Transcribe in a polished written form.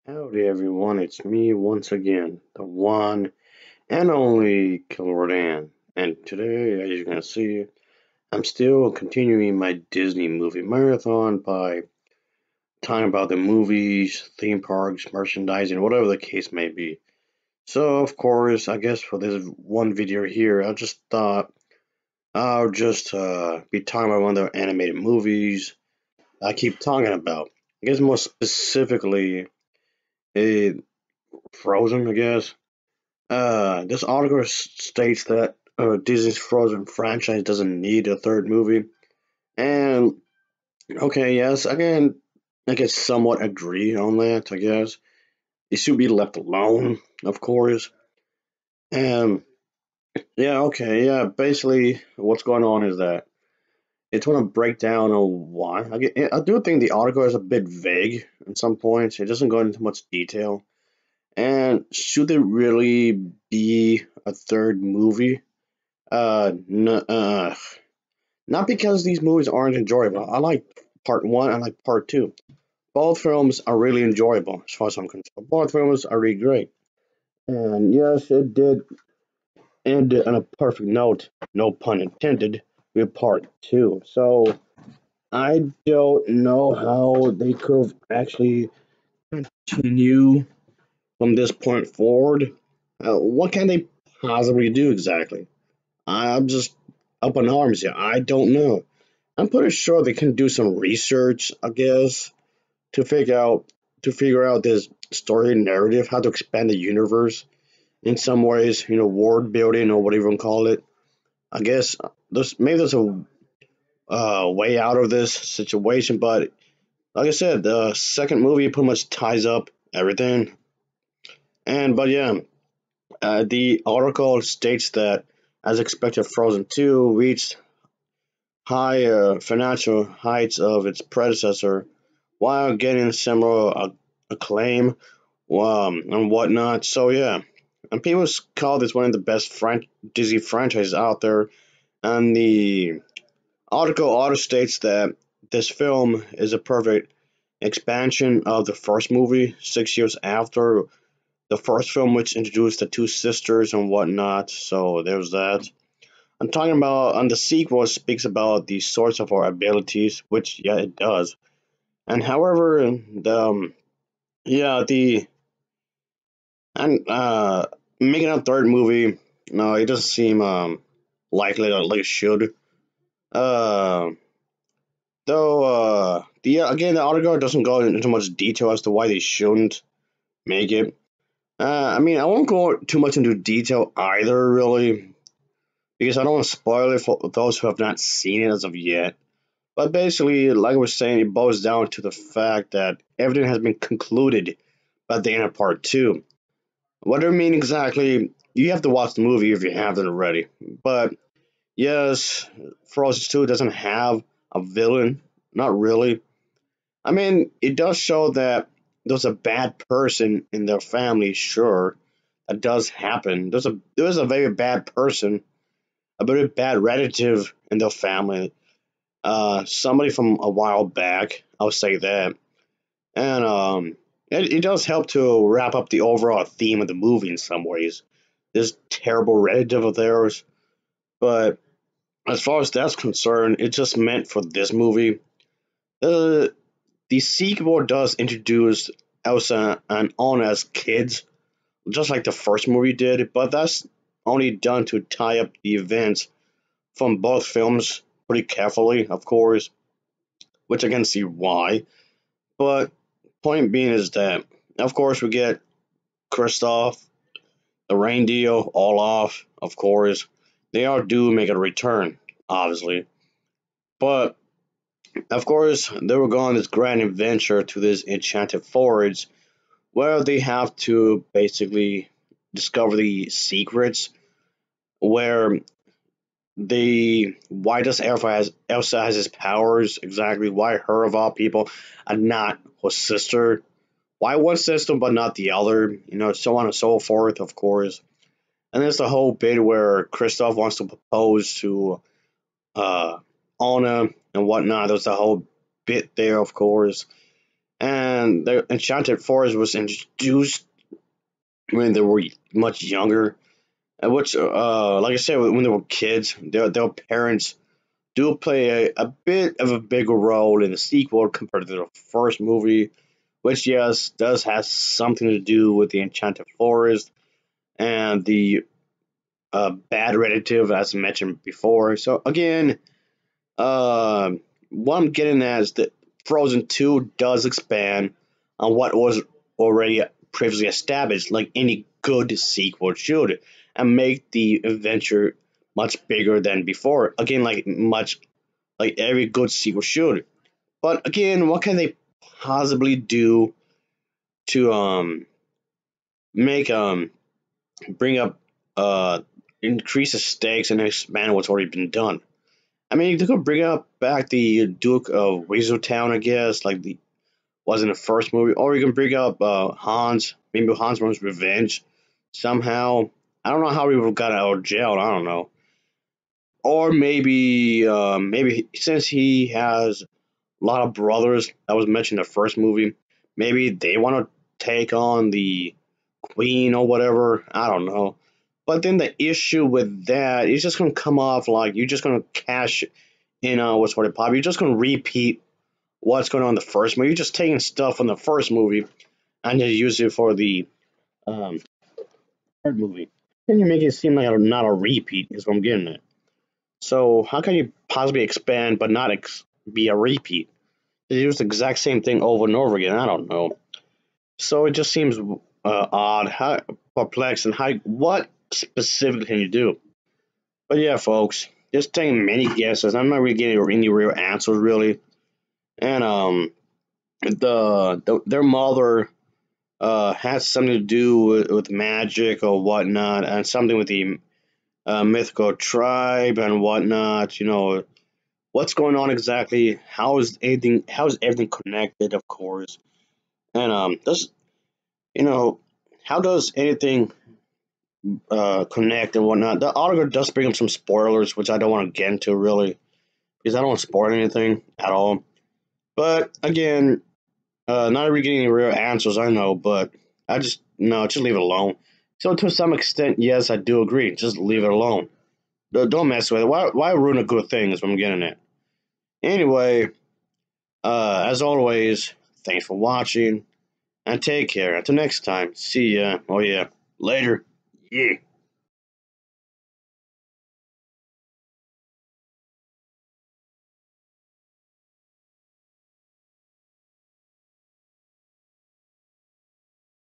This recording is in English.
Howdy everyone, it's me once again, the one and only Killer Dan. And today, as you can see, I'm still continuing my Disney movie marathon by talking about the movies, theme parks, merchandising, whatever the case may be. So, of course, I guess for this one video here, I just thought I'll just be talking about one of the animated movies I keep talking about. I guess more specifically, it, Frozen, I guess. This article states that Disney's Frozen franchise doesn't need a third movie. And okay, yes, I can somewhat agree on that. I guess it should be left alone, of course. And yeah, okay, yeah. Basically, what's going on is that it's going to break down on why. I do think the article is a bit vague at some points. It doesn't go into much detail. And should there really be a third movie? Not because these movies aren't enjoyable. I like part one. I like part two. Both films are really enjoyable, as far as I'm concerned. Both films are really great. And yes, it did end on a perfect note, no pun intended, with part two. So I don't know how they could have actually continue from this point forward. What can they possibly do exactly? I'm just up in arms here. I don't know. I'm pretty sure they can do some research, I guess, to figure out this story narrative, how to expand the universe in some ways, world building or whatever you want to call it. I guess there's a way out of this situation, but like I said, the second movie pretty much ties up everything. And but yeah, the article states that as expected, Frozen 2 reached high financial heights of its predecessor while getting similar acclaim and whatnot. So yeah, and people call this one of the best Disney franchises out there. And the article also states that this film is a perfect expansion of the first movie, 6 years after the first film, which introduced the two sisters and whatnot. So there's that. I'm talking about, and the sequel speaks about the source of our abilities, which yeah, it does. And however, yeah, the and making a third movie, no, it doesn't seem likely like it should. Uh, though, again, the article doesn't go into much detail as to why they shouldn't make it. I mean, I won't go too much into detail either, really, because I don't want to spoil it for those who have not seen it as of yet. But basically, like I was saying, it boils down to the fact that everything has been concluded by the end of part two. What do I mean exactly? You have to watch the movie if you haven't already. But yes, Frozen 2 doesn't have a villain. Not really. I mean, it does show that there's a bad person in their family, sure. That does happen. There's a very bad person, a very bad relative in their family. Somebody from a while back, I'll say that. And it does help to wrap up the overall theme of the movie in some ways. This terrible relative of theirs. But as far as that's concerned, it's just meant for this movie. Uh, the sequel does introduce Elsa and Anna as kids, just like the first movie did, but that's only done to tie up the events from both films pretty carefully, of course, which I can see why. But point being is that, of course, we get Kristoff, the reindeer, Olaf, of course. They all do make a return, obviously. But of course, they were going on this grand adventure to this enchanted forest where they have to basically discover the secrets. Where why does Elsa has his powers exactly? Why her of all people and not her sister? Why one sister but not the other? So on and so forth, of course. And there's the whole bit where Kristoff wants to propose to uh, Anna and whatnot. There's the whole bit there, of course. and the Enchanted Forest was introduced when they were much younger. Which, like I said, when they were kids, their parents do play a bit of a bigger role in the sequel compared to the first movie, which, yes, does have something to do with the Enchanted Forest and the bad relative, as I mentioned before. So, again, uh, what I'm getting at is that Frozen 2 does expand on what was already previously established, like any good sequel should, and make the adventure much bigger than before. Again, like every good sequel should. But again, what can they possibly do to make bring up increase the stakes and expand what's already been done? I mean, they could bring up back the Duke of Town, I guess, like the was in the first movie, or you can bring up Hans, maybe Hans wants revenge somehow. I don't know how he would have got out of jail. I don't know, or maybe since he has a lot of brothers that was mentioned in the first movie, maybe they want to take on the queen or whatever. I don't know. But then the issue with that is just gonna come off like you're just gonna cash in on what's what it pop. You're just gonna repeat what's going on in the first movie. You're just taking stuff from the first movie and just use it for the um, third movie. Then you make it seem like not a repeat. Is what I'm getting at. So how can you possibly expand but not be a repeat? They use the exact same thing over and over again. I don't know. So it just seems odd, how perplexed, and how what specifically can you do? But yeah, folks, just taking many guesses. I'm not really getting any real answers really. And their mother has something to do with magic or whatnot, and something with the mythical tribe and whatnot. You know what's going on exactly? How is anything? How is everything connected? Of course, and does you know how does anything connect and whatnot? The article does bring up some spoilers, which I don't want to get into really because I don't want to spoil anything at all. But again, not really getting any real answers, I know, but I just no, just leave it alone. So to some extent, yes, I do agree. Just leave it alone. Don't mess with it. Why ruin a good thing? Is what I'm getting at. Anyway, as always, thanks for watching and take care. Until next time, see ya. Oh yeah, later. Yeah.